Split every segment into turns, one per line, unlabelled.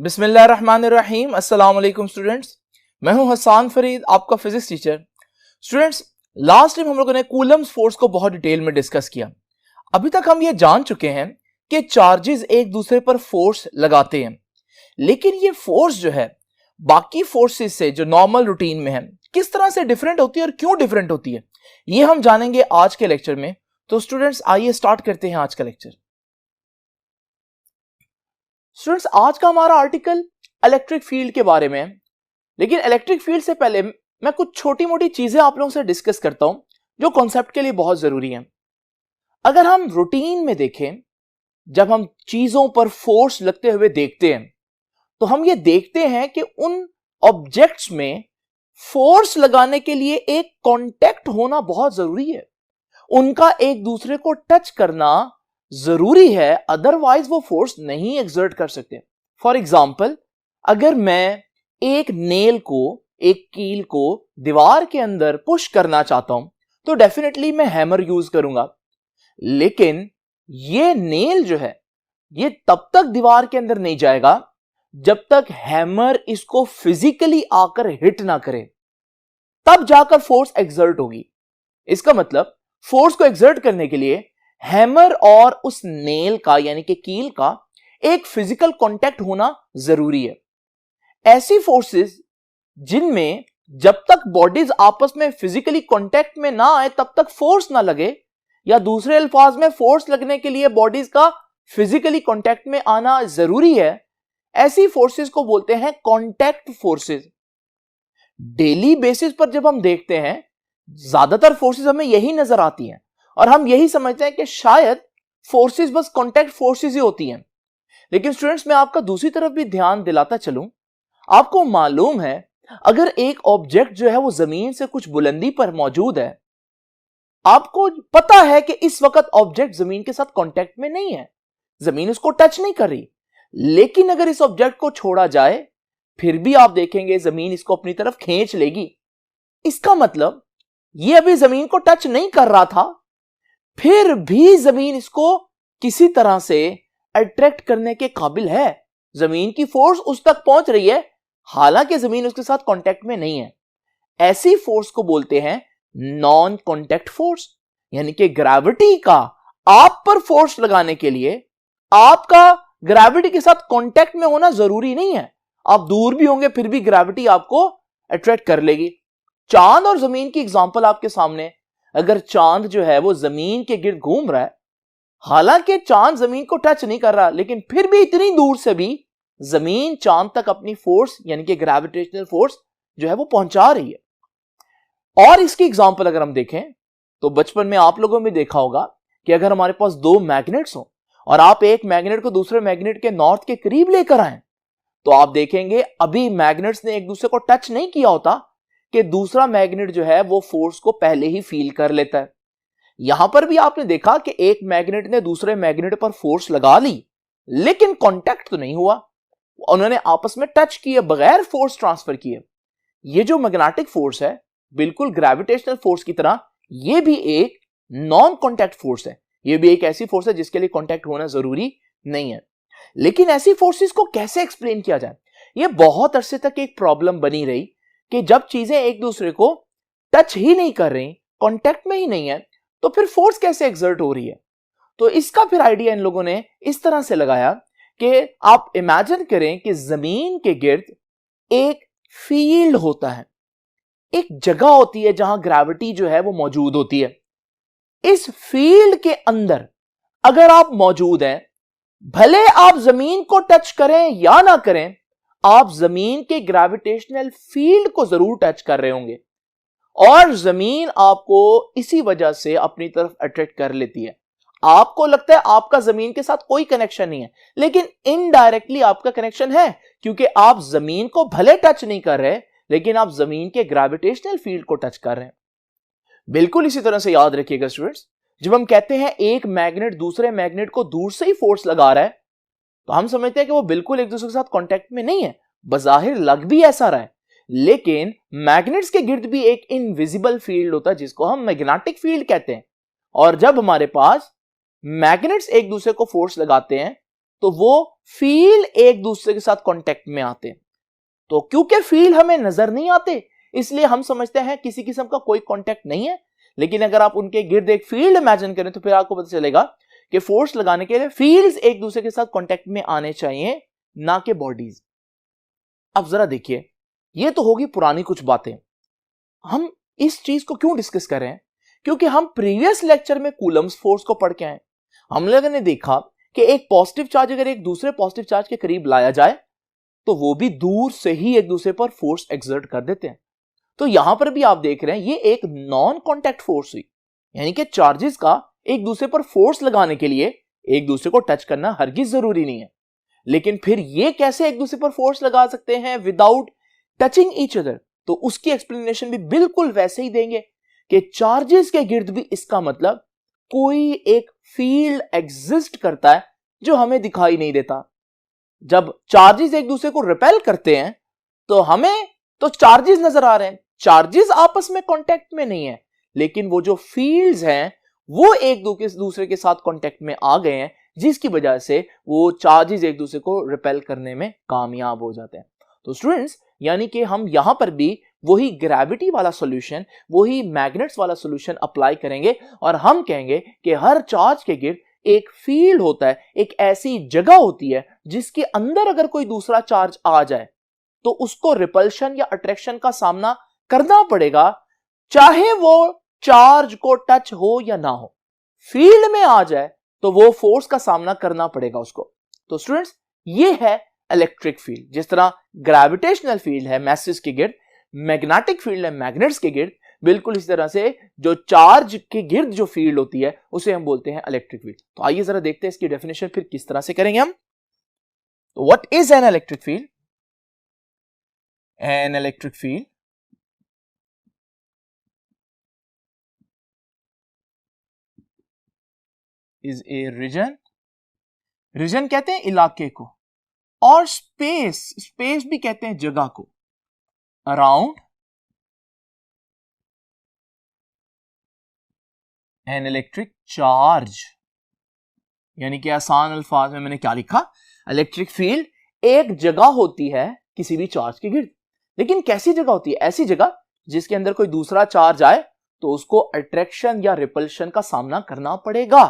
बिस्मिल्लाहिर्रहमानिर्रहीम। अस्सलाम वालेकुम स्टूडेंट्स, मैं हूं हसान फरीद, आपका physics teacher. Students, last time हम लोगों ने कूलम्स फोर्स को बहुत डिटेल में डिस्कस किया। अभी तक हम ये जान चुके हैं कि चार्जेस एक दूसरे पर फोर्स लगाते हैं, लेकिन ये फोर्स जो है बाकी फोर्सेस से जो नॉर्मल रूटीन में है किस तरह से डिफरेंट होती है और क्यों डिफरेंट होती है, ये हम जानेंगे आज के लेक्चर में। तो स्टूडेंट्स, आइए स्टार्ट करते हैं आज का लेक्चर। स्टूडेंट्स, आज का हमारा आर्टिकल इलेक्ट्रिक फील्ड के बारे में है, लेकिन इलेक्ट्रिक फील्ड से पहले मैं कुछ छोटी मोटी चीजें आप लोगों से डिस्कस करता हूं जो कॉन्सेप्ट के लिए बहुत जरूरी हैं। अगर हम रूटीन में देखें, जब हम चीजों पर फोर्स लगते हुए देखते हैं तो हम ये देखते हैं कि उन ऑब्जेक्ट्स में फोर्स लगाने के लिए एक कांटेक्ट होना बहुत जरूरी है, उनका एक दूसरे को टच करना जरूरी है, अदरवाइज वो फोर्स नहीं एक्सर्ट कर सकते। फॉर एग्जाम्पल, अगर मैं एक नेल को, एक कील को दीवार के अंदर पुश करना चाहता हूं तो डेफिनेटली मैं हैमर यूज करूंगा, लेकिन ये नेल जो है ये तब तक दीवार के अंदर नहीं जाएगा जब तक हैमर इसको फिजिकली आकर हिट ना करे, तब जाकर फोर्स एक्सर्ट होगी। इसका मतलब फोर्स को एक्सर्ट करने के लिए हैमर और उस नेल का यानी कि कील का एक फिजिकल कांटेक्ट होना जरूरी है। ऐसी फोर्सेस जिनमें जब तक बॉडीज आपस में फिजिकली कांटेक्ट में ना आए तब तक फोर्स ना लगे, या दूसरे अल्फाज में फोर्स लगने के लिए बॉडीज का फिजिकली कांटेक्ट में आना जरूरी है, ऐसी फोर्सेस को बोलते हैं कांटेक्ट फोर्सेस। डेली बेसिस पर जब हम देखते हैं ज्यादातर फोर्सेस हमें यही नजर आती हैं और हम यही समझते हैं कि शायद फोर्सेस बस कांटेक्ट फोर्सेस ही होती हैं। लेकिन स्टूडेंट्स, मैं आपका दूसरी तरफ भी ध्यान दिलाता चलूं, आपको मालूम है अगर एक ऑब्जेक्ट जो है वो जमीन से कुछ बुलंदी पर मौजूद है, आपको पता है कि इस वक्त ऑब्जेक्ट जमीन के साथ कांटेक्ट में नहीं है, जमीन उसको टच नहीं कर रही, लेकिन अगर इस ऑब्जेक्ट को छोड़ा जाए फिर भी आप देखेंगे जमीन इसको अपनी तरफ खींच लेगी। इसका मतलब ये अभी जमीन को टच नहीं कर रहा था, फिर भी जमीन इसको किसी तरह से अट्रैक्ट करने के काबिल है, जमीन की फोर्स उस तक पहुंच रही है हालांकि जमीन उसके साथ कांटेक्ट में नहीं है। ऐसी फोर्स को बोलते हैं नॉन कांटेक्ट फोर्स, यानी कि ग्रेविटी का आप पर फोर्स लगाने के लिए आपका ग्रेविटी के साथ कांटेक्ट में होना जरूरी नहीं है, आप दूर भी होंगे फिर भी ग्रेविटी आपको अट्रैक्ट कर लेगी। चांद और जमीन की एग्जांपल आपके सामने, अगर चांद जो है वो जमीन के गिर्द घूम रहा है, हालांकि चांद जमीन को टच नहीं कर रहा, लेकिन फिर भी इतनी दूर से भी जमीन चांद तक अपनी फोर्स यानी कि ग्रेविटेशनल फोर्स जो है वो पहुंचा रही है। और इसकी एग्जांपल अगर हम देखें तो बचपन में आप लोगों ने देखा होगा कि अगर हमारे पास दो मैग्नेट्स हो और आप एक मैग्नेट को दूसरे मैग्नेट के नॉर्थ के करीब लेकर आए, तो आप देखेंगे अभी मैग्नेट्स ने एक दूसरे को टच नहीं किया होता कि दूसरा मैग्नेट जो है वो फोर्स को पहले ही फील कर लेता है। यहां पर भी आपने देखा कि एक मैग्नेट ने दूसरे मैग्नेट पर फोर्स लगा ली, लेकिन कांटेक्ट तो नहीं हुआ, उन्होंने आपस में टच किए बगैर फोर्स ट्रांसफर किए। ये जो मैग्नेटिक फोर्स है बिल्कुल ग्रेविटेशनल फोर्स की तरह, ये भी एक नॉन कांटेक्ट फोर्स है, ये भी एक ऐसी फोर्स है जिसके लिए कांटेक्ट होना जरूरी नहीं है। लेकिन ऐसी फोर्सेस को कैसे एक्सप्लेन किया जाए, ये बहुत अरसे तक एक प्रॉब्लम बनी रही कि जब चीजें एक दूसरे को टच ही नहीं कर रही, कांटेक्ट में ही नहीं है, तो फिर फोर्स कैसे एक्सर्ट हो रही है। तो इसका फिर आइडिया इन लोगों ने इस तरह से लगाया कि आप इमेजिन करें कि जमीन के गिर्द एक फील्ड होता है, एक जगह होती है जहां ग्रेविटी जो है वो मौजूद होती है। इस फील्ड के अंदर अगर आप मौजूद हैं, भले आप जमीन को टच करें या ना करें, आप जमीन के ग्रेविटेशनल फील्ड को जरूर टच कर रहे होंगे और जमीन आपको इसी वजह से अपनी तरफ अट्रैक्ट कर लेती है। आपको लगता है आपका जमीन के साथ कोई कनेक्शन नहीं है, लेकिन इनडायरेक्टली आपका कनेक्शन है, क्योंकि आप जमीन को भले टच नहीं कर रहे लेकिन आप जमीन के ग्रेविटेशनल फील्ड को टच कर रहे हैं। बिल्कुल इसी तरह से याद रखिएगा स्टूडेंट्स, जब हम कहते हैं एक मैग्नेट दूसरे मैग्नेट को दूर से ही फोर्स लगा रहा है, तो हम समझते हैं कि वो बिल्कुल एक दूसरे के साथ कांटेक्ट में नहीं है, बजाहिर लग भी ऐसा रहा है, लेकिन मैग्नेट्स के गिर्द भी एक इनविजिबल फील्ड होता है जिसको हम मैग्नेटिक फील्ड कहते हैं। और जब हमारे पास मैग्नेट्स एक दूसरे को फोर्स लगाते हैं तो वो फील्ड एक दूसरे के साथ कांटेक्ट में आते हैं। तो क्योंकि फील्ड हमें नजर नहीं आते इसलिए हम समझते हैं किसी किस्म का कोई कांटेक्ट नहीं है, लेकिन अगर आप उनके गिर्द एक फील्ड इमेजिन करें तो फिर आपको पता चलेगा कि फोर्स लगाने के लिए फील्ड्स एक दूसरे के साथ कांटेक्ट में आने चाहिए, ना कि बॉडीज। अब जरा देखिए, ये तो होगी पुरानी कुछ बातें। हम इस चीज को क्यों डिस्कस कर रहे हैं? क्योंकि हम प्रीवियस लेक्चर में कूलम्स फोर्स को पढ़ के आए। हम लोगों ने देखा कि एक पॉजिटिव चार्ज अगर एक दूसरे पॉजिटिव चार्ज के करीब लाया जाए तो वो भी दूर से ही एक दूसरे पर फोर्स एक्सर्ट कर देते हैं। तो यहां पर भी आप देख रहे हैं ये एक नॉन कॉन्टैक्ट फोर्स हुई, यानी कि चार्जेस का एक दूसरे पर फोर्स लगाने के लिए एक दूसरे को टच करना हरगिज जरूरी नहीं है। लेकिन फिर ये कैसे एक दूसरे पर फोर्स लगा सकते हैं विदाउट टचिंग ईच अदर? तो उसकी एक्सप्लेनेशन भी बिल्कुल वैसे ही देंगे कि चार्जेस के गिर्द भी इसका मतलब कोई एक फील्ड एग्जिस्ट करता है जो हमें दिखाई नहीं देता। जब चार्जेस एक दूसरे को रिपेल करते हैं तो हमें तो चार्जेस नजर आ रहे हैं, चार्जेस आपस में कांटेक्ट में नहीं है, लेकिन वो जो फील्ड्स हैं वो एक दूसरे के साथ कांटेक्ट में आ गए हैं, जिसकी वजह से वो चार्जेस एक दूसरे को रिपेल करने में कामयाब हो जाते हैं। तो स्टूडेंट्स, यानी कि हम यहां पर भी वही ग्रेविटी वाला सॉल्यूशन, वही मैग्नेट्स वाला सॉल्यूशन अप्लाई करेंगे और हम कहेंगे कि हर चार्ज के गिर्द एक फील्ड होता है, एक ऐसी जगह होती है जिसके अंदर अगर कोई दूसरा चार्ज आ जाए तो उसको रिपल्शन या अट्रैक्शन का सामना करना पड़ेगा, चाहे वो चार्ज को टच हो या ना हो। फील्ड में आ जाए तो वो फोर्स का सामना करना पड़ेगा उसको। तो स्टूडेंट्स, ये है इलेक्ट्रिक फील्ड। जिस तरह ग्रेविटेशनल फील्ड है मैसेज के गिर्द, मैग्नेटिक फील्ड है मैग्नेट्स के गिर्द, बिल्कुल इस तरह से जो चार्ज के गिर्द जो फील्ड होती है उसे हम बोलते हैं इलेक्ट्रिक फील्ड। तो आइए जरा देखते हैं इसकी डेफिनेशन फिर किस तरह से करेंगे हम। तो what is an electric field? An electric field is a region, region कहते हैं इलाके को, और स्पेस, स्पेस भी कहते हैं जगह को, अराउंड एन इलेक्ट्रिक चार्ज। यानी कि आसान अल्फाज में मैंने क्या लिखा? इलेक्ट्रिक फील्ड एक जगह होती है किसी भी चार्ज के गिर्द। लेकिन कैसी जगह होती है? ऐसी जगह जिसके अंदर कोई दूसरा चार्ज आए तो उसको अट्रैक्शन या रिपल्शन का सामना करना पड़ेगा।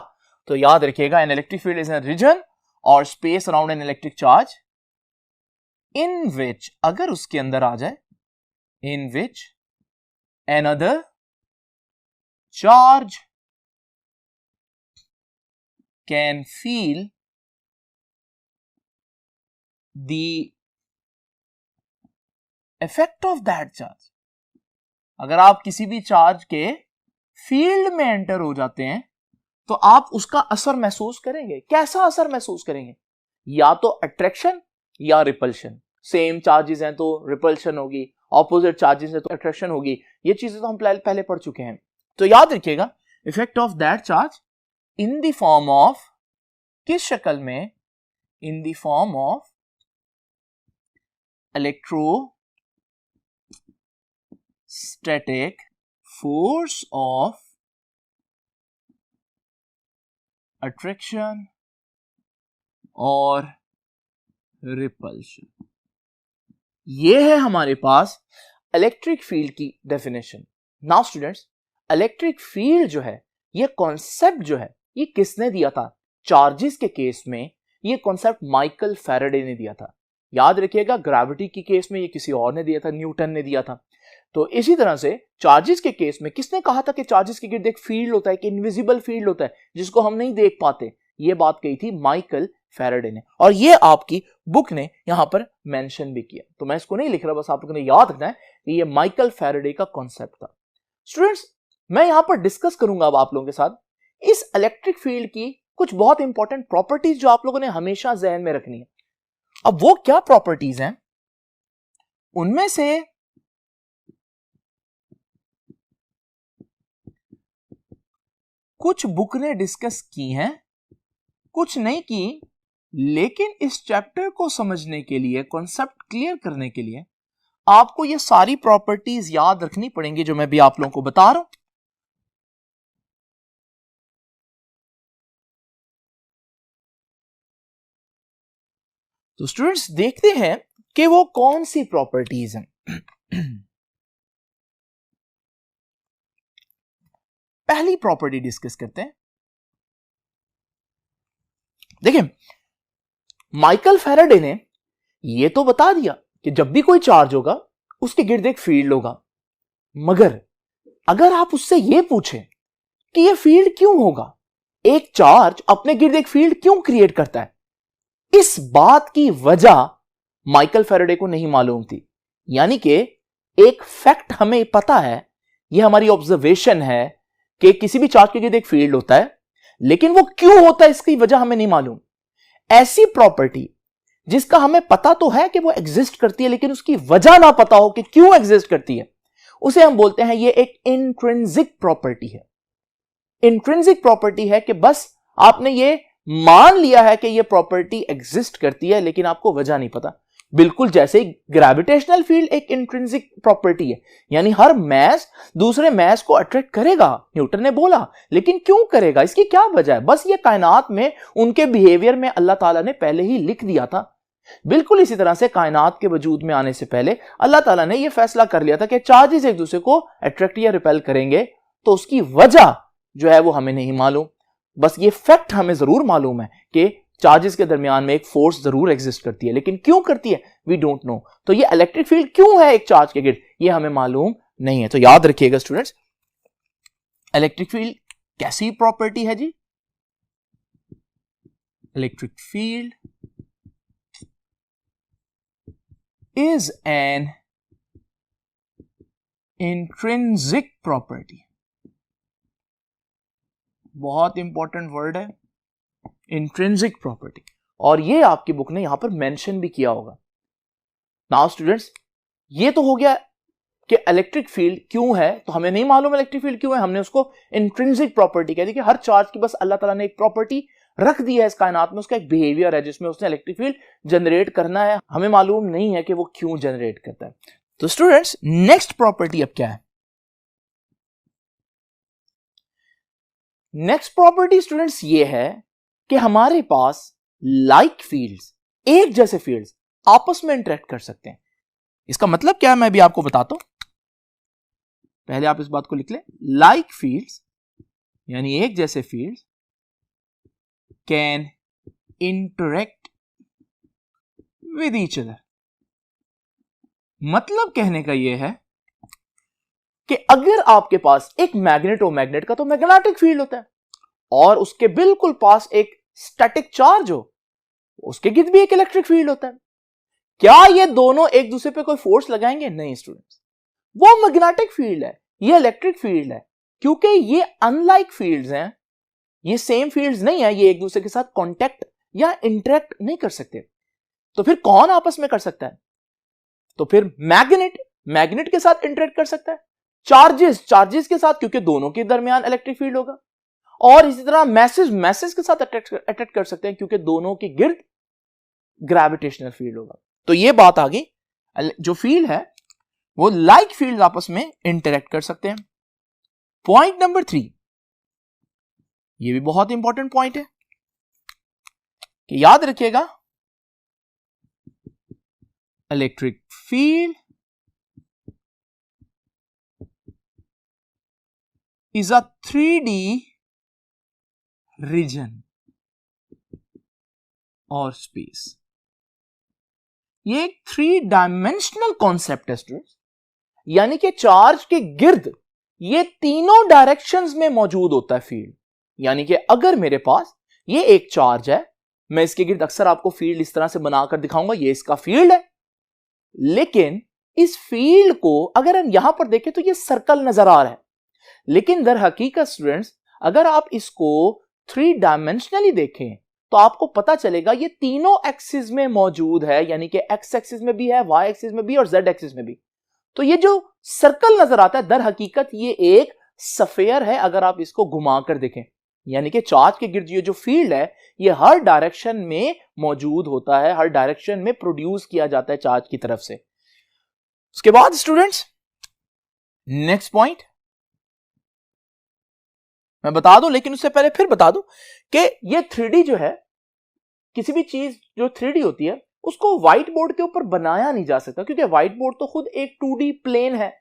तो याद रखिएगा, an electric field is a region और space around an electric charge in which, अगर उसके अंदर आ जाए, इन विच another charge can feel the effect of that charge। अगर आप किसी भी चार्ज के फील्ड में एंटर हो जाते हैं तो आप उसका असर महसूस करेंगे। कैसा असर महसूस करेंगे? या तो अट्रैक्शन या रिपल्शन। सेम चार्जेस हैं तो रिपल्शन होगी, ऑपोजिट चार्जेस है तो अट्रैक्शन होगी। ये चीजें तो हम पहले पढ़ चुके हैं। तो याद रखिएगा, effect of that charge in the form of, किस शक्ल में? In the form of electrostatic force of attraction और रिपल्शन। ये है हमारे पास इलेक्ट्रिक फील्ड की definition. Now students, electric field जो है, ये कॉन्सेप्ट जो है, ये किसने दिया था? चार्जेस के केस में ये कॉन्सेप्ट माइकल फैराडे ने दिया था। याद रखिएगा, ग्रेविटी की केस में ये किसी और ने दिया था, न्यूटन ने दिया था। तो इसी तरह से चार्जेस के केस में किसने कहा था कि चार्जेस के गिर्द एक फील्ड होता है, एक इनविजिबल फील्ड होता है जिसको हम नहीं देख पाते? ये बात कही थी माइकल फैराडे ने, और ये आपकी बुक ने यहां पर मेंशन भी किया। तो मैं इसको नहीं लिख रहा, बस आप लोगों ने याद रखना है कि ये माइकल फैराडे का कॉन्सेप्ट था। स्टूडेंट्स, मैं यहां पर डिस्कस करूंगा अब आप लोगों के साथ इस इलेक्ट्रिक फील्ड की कुछ बहुत इंपॉर्टेंट प्रॉपर्टीज जो आप लोगों ने हमेशा जहन में रखनी है। अब वो क्या प्रॉपर्टीज हैं? उनमें से कुछ बुक ने डिस्कस की हैं, कुछ नहीं की, लेकिन इस चैप्टर को समझने के लिए, कॉन्सेप्ट क्लियर करने के लिए आपको ये सारी प्रॉपर्टीज याद रखनी पड़ेंगी जो मैं भी आप लोगों को बता रहा हूं। तो स्टूडेंट्स देखते हैं कि वो कौन सी प्रॉपर्टीज हैं। पहली प्रॉपर्टी डिस्कस करते हैं। देखिए, माइकल फैराडे ने यह तो बता दिया कि जब भी कोई चार्ज होगा उसके गिर्द एक फील्ड होगा, मगर अगर आप उससे यह पूछें कि यह फील्ड क्यों होगा, एक चार्ज अपने गिर्द एक फील्ड क्यों क्रिएट करता है, इस बात की वजह माइकल फैराडे को नहीं मालूम थी। यानी कि एक फैक्ट हमें पता है, यह हमारी ऑब्जर्वेशन है कि किसी भी चार्ज के गिर्द एक फील्ड होता है, लेकिन वो क्यों होता है इसकी वजह हमें नहीं मालूम। ऐसी प्रॉपर्टी जिसका हमें पता तो है कि वो एग्जिस्ट करती है, लेकिन उसकी वजह ना पता हो कि क्यों एग्जिस्ट करती है, उसे हम बोलते हैं ये एक इंट्रिंसिक प्रॉपर्टी है। इंट्रिंसिक प्रॉपर्टी है कि बस आपने ये मान लिया है कि ये प्रॉपर्टी एग्जिस्ट करती है, लेकिन आपको वजह नहीं पता। बिल्कुल जैसे ग्रेविटेशनल फील्ड एक इंट्रिंसिक प्रॉपर्टी है, यानी हर मैस दूसरे मैस को अट्रैक्ट करेगा, न्यूटन ने बोला, लेकिन क्यों करेगा, इसकी क्या वजह है, बस ये कायनात में उनके बिहेवियर में अल्लाह ताला ने पहले ही लिख दिया था। बिल्कुल इसी तरह से कायनात के वजूद में आने से पहले अल्लाह ताला ने यह फैसला कर लिया था कि चार्जेस एक दूसरे को अट्रैक्ट या रिपेल करेंगे, तो उसकी वजह जो है वो हमें नहीं मालूम। बस ये फैक्ट हमें जरूर मालूम है कि चार्जेस के दरमियान में एक फोर्स जरूर एग्जिस्ट करती है, लेकिन क्यों करती है वी डोंट नो। तो ये इलेक्ट्रिक फील्ड क्यों है एक चार्ज के गिर्द, ये हमें मालूम नहीं है। तो याद रखिएगा स्टूडेंट्स, इलेक्ट्रिक फील्ड कैसी प्रॉपर्टी है जी, electric field is an intrinsic property. बहुत इंपॉर्टेंट वर्ड है इंट्रिंसिक प्रॉपर्टी, और ये आपकी बुक ने यहां पर मेंशन भी किया होगा। नाउ स्टूडेंट्स, ये तो हो गया कि इलेक्ट्रिक फील्ड क्यों है, तो हमें नहीं मालूम इलेक्ट्रिक फील्ड क्यों है, हमने उसको इंट्रिंसिक प्रॉपर्टी कह दी कि हर चार्ज की बस अल्लाह ताला ने एक प्रॉपर्टी रख दी है इस कायनात में, उसका एक बिहेवियर है जिसमें उसने इलेक्ट्रिक फील्ड जनरेट करना है, हमें मालूम नहीं है कि वो क्यों जनरेट करता है। तो स्टूडेंट्स, नेक्स्ट प्रॉपर्टी अब क्या है, नेक्स्ट प्रॉपर्टी स्टूडेंट्स ये है कि हमारे पास लाइक फील्ड्स, एक जैसे फील्ड्स आपस में इंटरेक्ट कर सकते हैं। इसका मतलब क्या है मैं भी आपको बताता हूं, पहले आप इस बात को लिख लें। लाइक फील्ड्स यानी एक जैसे fields can interact with each other. मतलब कहने का यह है कि अगर आपके पास एक मैग्नेट हो, मैग्नेट का तो मैग्नेटिक फील्ड होता है, और उसके बिल्कुल पास एक स्टैटिक चार्ज हो, उसके गिर्द भी एक इलेक्ट्रिक फील्ड होता है। क्या ये दोनों एक दूसरे पे कोई फोर्स लगाएंगे? नहीं स्टूडेंट्स, वो मैग्नेटिक फील्ड है, ये इलेक्ट्रिक फील्ड है, क्योंकि ये अनलाइक फील्ड्स हैं, ये सेम फील्ड्स नहीं है, ये एक दूसरे के साथ कांटेक्ट या इंटरेक्ट नहीं कर सकते। तो फिर कौन आपस में कर सकता है? तो फिर मैग्नेट के साथ इंटरेक्ट कर सकता है, चार्जेस के साथ, क्योंकि दोनों के दरमियान इलेक्ट्रिक फील्ड होगा, और इसी तरह मैसेज के साथ अट्रैक्ट कर सकते हैं, क्योंकि दोनों के गिर्द ग्रेविटेशनल फील्ड होगा। तो ये बात आ गई, जो फील्ड है वो लाइक फील्ड आपस में इंटरेक्ट कर सकते हैं। पॉइंट नंबर 3, ये भी बहुत इंपॉर्टेंट पॉइंट है कि याद रखिएगा, electric field is a 3D region और स्पेस। ये एक 3 डायमेंशनल कॉन्सेप्ट है स्टूडेंट्स, यानी कि चार्ज के गिर्द ये तीनों डायरेक्शंस में मौजूद होता है फील्ड। यानी कि अगर मेरे पास ये एक चार्ज है, मैं इसके गिर्द अक्सर आपको फील्ड इस तरह से बनाकर दिखाऊंगा, ये इसका फील्ड है, लेकिन इस फील्ड को अगर हम यहां पर देखें तो ये सर्कल नजर आ रहा है, लेकिन दर हकीकत स्टूडेंट्स अगर आप इसको 3 डायमेंशनली देखें तो आपको पता चलेगा ये तीनों एक्सिस में मौजूद है, यानी कि एक्स एक्सिस में भी है, वाई एक्सिस में भी और जेड एक्सिस में भी। तो ये जो सर्कल नजर आता है दर हकीकत ये एक स्फीयर है अगर आप इसको घुमाकर देखें, यानी कि चार्ज के गिर्द ये जो फील्ड है ये हर डायरेक्शन में मौजूद होता है, हर डायरेक्शन में प्रोड्यूस किया जाता है चार्ज की तरफ से। उसके बाद स्टूडेंट्स नेक्स्ट पॉइंट मैं बता दूं, लेकिन उससे पहले फिर बता दूं कि ये 3D जो है, किसी भी चीज जो 3D होती है उसको व्हाइट बोर्ड के ऊपर बनाया नहीं जा सकता, क्योंकि व्हाइट बोर्ड तो खुद एक 2D प्लेन है।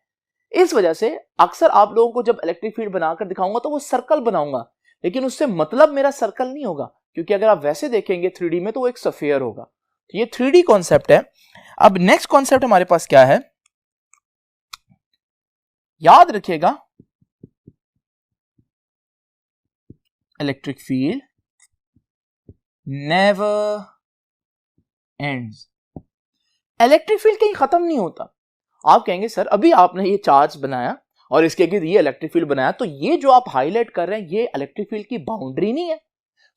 इस वजह से अक्सर आप लोगों को जब इलेक्ट्रिक फील्ड बनाकर दिखाऊंगा तो वो सर्कल बनाऊंगा, लेकिन उससे मतलब मेरा सर्कल नहीं होगा, क्योंकि अगर आप वैसे देखेंगे 3D में तो वो एक स्फीयर होगा। तो ये 3D कॉन्सेप्ट है। अब नेक्स्ट कॉन्सेप्ट हमारे पास क्या है, याद रखिएगा, electric field never ends. Electric field कहीं खत्म नहीं होता। आप कहेंगे सर अभी आपने ये चार्ज बनाया और इसके गिर्द ये इलेक्ट्रिक फील्ड बनाया, तो ये जो आप हाईलाइट कर रहे हैं ये इलेक्ट्रिक फील्ड की बाउंड्री नहीं है।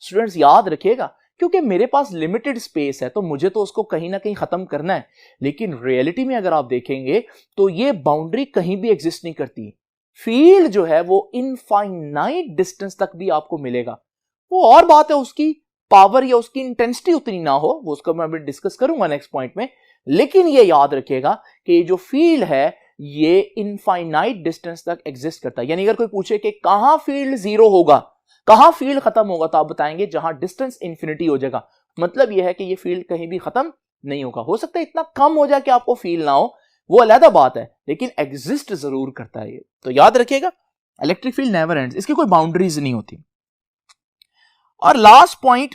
स्टूडेंट्स याद रखिएगा, क्योंकि मेरे पास लिमिटेड स्पेस है तो मुझे तो उसको कहीं ना कहीं खत्म करना है, लेकिन रियलिटी में अगर आप देखेंगे तो ये बाउंड्री कहीं भी एग्जिस्ट नहीं करती। फील्ड जो है वो इनफाइनाइट डिस्टेंस तक भी आपको मिलेगा। वो और बात है उसकी पावर या उसकी इंटेंसिटी उतनी ना हो, वो उसको मैं अभी डिस्कस करूंगा नेक्स्ट पॉइंट में, लेकिन ये याद रखिएगा कि ये जो फील्ड है ये इनफाइनाइट डिस्टेंस तक एग्जिस्ट करता है। यानी अगर कोई पूछे कि कहां फील्ड जीरो होगा, कहां फील्ड खत्म होगा, तो आप बताएंगे जहां डिस्टेंस इंफिनिटी हो जाएगा। मतलब यह है कि ये फील्ड कहीं भी खत्म नहीं होगा। हो सकता है इतना कम हो जाए कि आपको फील ना हो, वो अलग बात है, लेकिन एग्जिस्ट जरूर करता है ये। तो याद रखिएगा इलेक्ट्रिक फील्ड नेवर एंड्स, इसकी कोई बाउंड्रीज नहीं होती। और लास्ट पॉइंट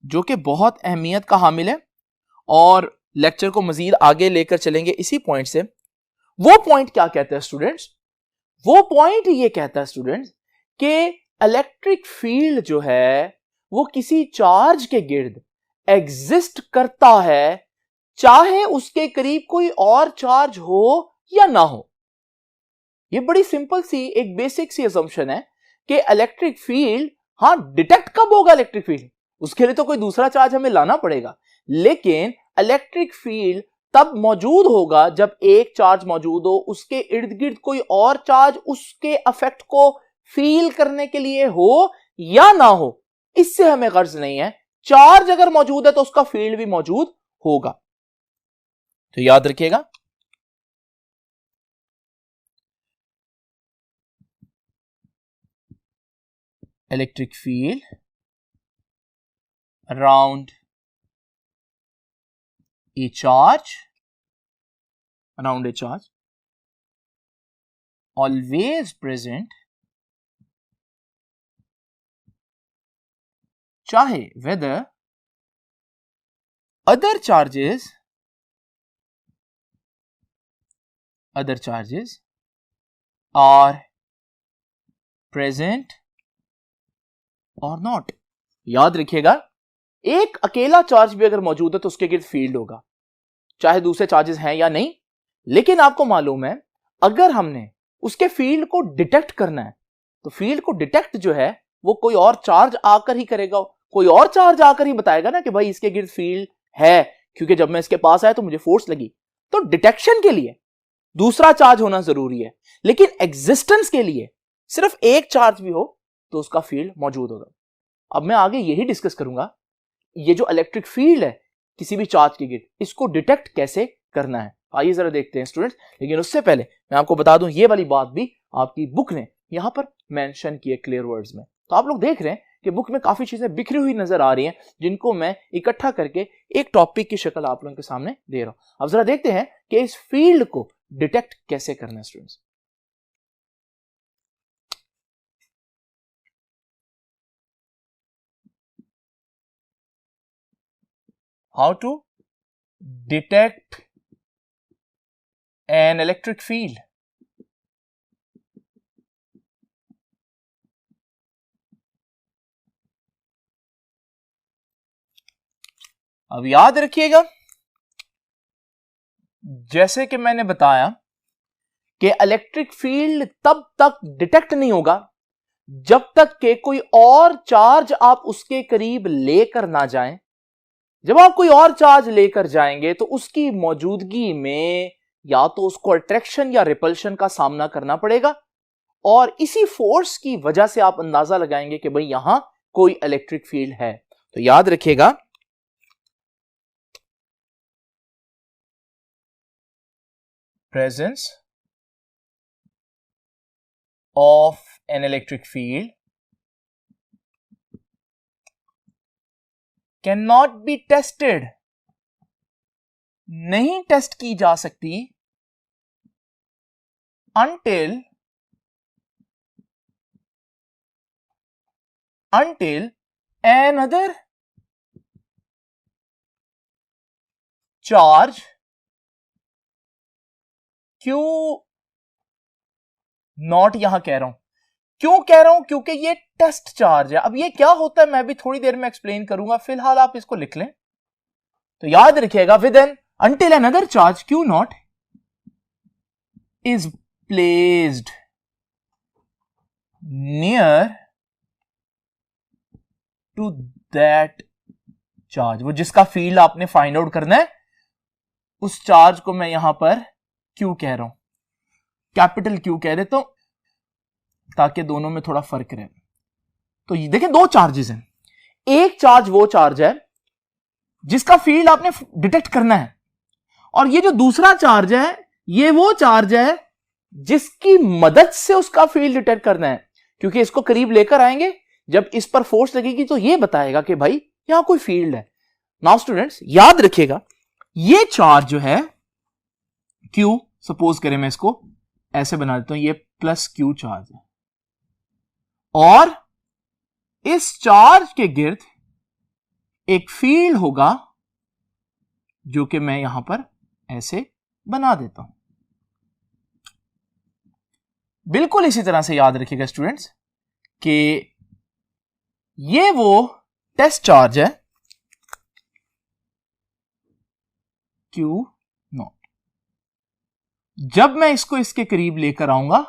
जो कि बहुत अहमियत का हामिल है और लेक्चर को मजीद आगे लेकर चलेंगे इसी पॉइंट से, वो पॉइंट क्या कहता है स्टूडेंट्स, वो पॉइंट ये कहता है स्टूडेंट्स कि इलेक्ट्रिक फील्ड जो है वो किसी चार्ज के गिर्द एग्जिस्ट करता है, चाहे उसके करीब कोई और चार्ज हो या ना हो। ये बड़ी सिंपल सी एक बेसिक सी असम्पशन है कि इलेक्ट्रिक फील्ड, हां डिटेक्ट कब होगा इलेक्ट्रिक फील्ड, उसके लिए तो कोई दूसरा चार्ज हमें लाना पड़ेगा, लेकिन इलेक्ट्रिक फील्ड तब मौजूद होगा जब एक चार्ज मौजूद हो, उसके इर्द गिर्द कोई और चार्ज उसके अफेक्ट को फील करने के लिए हो या ना हो, इससे हमें गर्ज नहीं है। चार्ज अगर मौजूद है तो उसका फील्ड भी मौजूद होगा। तो याद रखिएगा electric field around a charge always present, चाहे whether other charges are present or not। याद रखिएगा एक अकेला चार्ज भी अगर मौजूद है तो उसके गिर्द फील्ड होगा, चाहे दूसरे चार्जेस हैं या नहीं। लेकिन आपको मालूम है अगर हमने उसके फील्ड को डिटेक्ट करना है तो फील्ड को डिटेक्ट जो है वो कोई और चार्ज आकर ही करेगा, कोई और चार्ज आकर ही बताएगा ना कि भाई इसके गिर्द फील्ड है, क्योंकि जब मैं इसके पास आया तो मुझे फोर्स लगी। तो डिटेक्शन के लिए दूसरा चार्ज होना जरूरी है, लेकिन एग्जिस्टेंस के लिए सिर्फ एक चार्ज भी हो तो उसका फील्ड मौजूद होगा। अब मैं आगे यही डिस्कस करूंगा ये जो इलेक्ट्रिक फील्ड है किसी भी चार्ज के गिर्द, इसको डिटेक्ट कैसे करना है। आइए जरा देखते हैं स्टूडेंट्स, लेकिन उससे पहले मैं आपको बता दूं ये वाली बात भी आपकी बुक ने यहां पर मेंशन की है क्लियर वर्ड्स में। तो आप लोग देख रहे हैं कि बुक में काफी चीजें बिखरी हुई नजर आ रही हैं, जिनको मैं इकट्ठा करके एक टॉपिक की शक्ल आप लोगों के सामने दे रहा हूं। अब जरा देखते हैं कि इस फील्ड को डिटेक्ट कैसे करना है students. How to detect an electric field। अब याद रखिएगा जैसे कि मैंने बताया कि इलेक्ट्रिक फील्ड तब तक डिटेक्ट नहीं होगा जब तक कि कोई और चार्ज आप उसके करीब लेकर ना जाएं। जब आप कोई और चार्ज लेकर जाएंगे तो उसकी मौजूदगी में या तो उसको अट्रैक्शन या रिपल्शन का सामना करना पड़ेगा, और इसी फोर्स की वजह से आप अंदाजा लगाएंगे कि भाई यहां कोई इलेक्ट्रिक फील्ड है। तो याद रखिएगा presence of N electric field can not be tested नहीं टेस्ट की जा सकती until another charge Q not यहां कह रहा हूं, क्यों कह रहा हूं, क्योंकि ये टेस्ट चार्ज है। अब ये क्या होता है मैं भी थोड़ी देर में एक्सप्लेन करूंगा, फिलहाल आप इसको लिख लें। तो याद रखिएगा, with an until another charge Q naught is placed near to that charge, वो जिसका फील्ड आपने फाइंड आउट करना है, उस चार्ज को मैं यहां पर Q कह रहा हूं, कैपिटल Q कह देता हूं ताकि दोनों में थोड़ा फर्क रहे। तो ये देखें, दो चार्जेस हैं। एक चार्ज वो चार्ज है जिसका फील्ड आपने डिटेक्ट करना है, और ये जो दूसरा चार्ज है ये वो चार्ज है जिसकी मदद से उसका फील्ड डिटेक्ट करना है, क्योंकि इसको करीब लेकर आएंगे, जब इस पर फोर्स लगेगी तो ये बताएगा कि भाई यहां कोई फील्ड है। नाउ स्टूडेंट्स याद रखिएगा, ये चार्ज जो है Q, सपोज करें मैं इसको ऐसे बना देता हूं, ये प्लस Q चार्ज है, और इस चार्ज के गिर्द एक फील्ड होगा जो कि मैं यहां पर ऐसे बना देता हूं। बिल्कुल इसी तरह से याद रखिएगा स्टूडेंट्स कि ये वो टेस्ट चार्ज है Q नॉट। जब मैं इसको इसके करीब लेकर आऊंगा,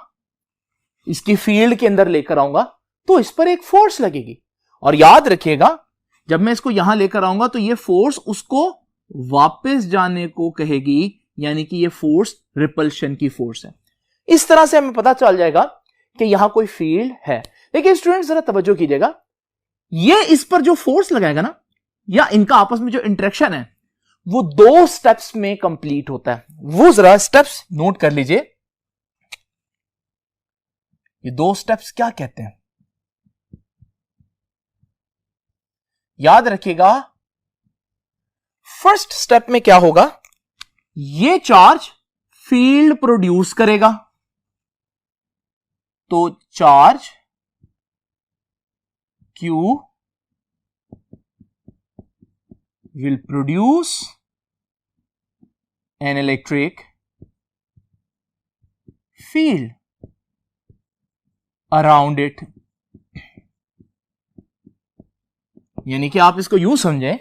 इसकी फील्ड के अंदर लेकर आऊंगा, तो इस पर एक फोर्स लगेगी, और याद रखिएगा जब मैं इसको यहां लेकर आऊंगा तो ये फोर्स उसको वापस जाने को कहेगी, यानी कि ये फोर्स रिपल्शन की फोर्स है। इस तरह से हमें पता चल जाएगा कि यहां कोई फील्ड है। लेकिन स्टूडेंट जरा तवज्जो कीजिएगा, ये इस पर जो फोर्स लगाएगा ना, या इनका आपस में जो इंटरेक्शन है, वो दो स्टेप्स में कंप्लीट होता है। वो जरा स्टेप्स नोट कर लीजिए। ये दो स्टेप्स क्या कहते हैं, याद रखिएगा। फर्स्ट स्टेप में क्या होगा, ये चार्ज फील्ड प्रोड्यूस करेगा, तो charge Q will produce an electric field around it। यानी कि आप इसको यूं समझें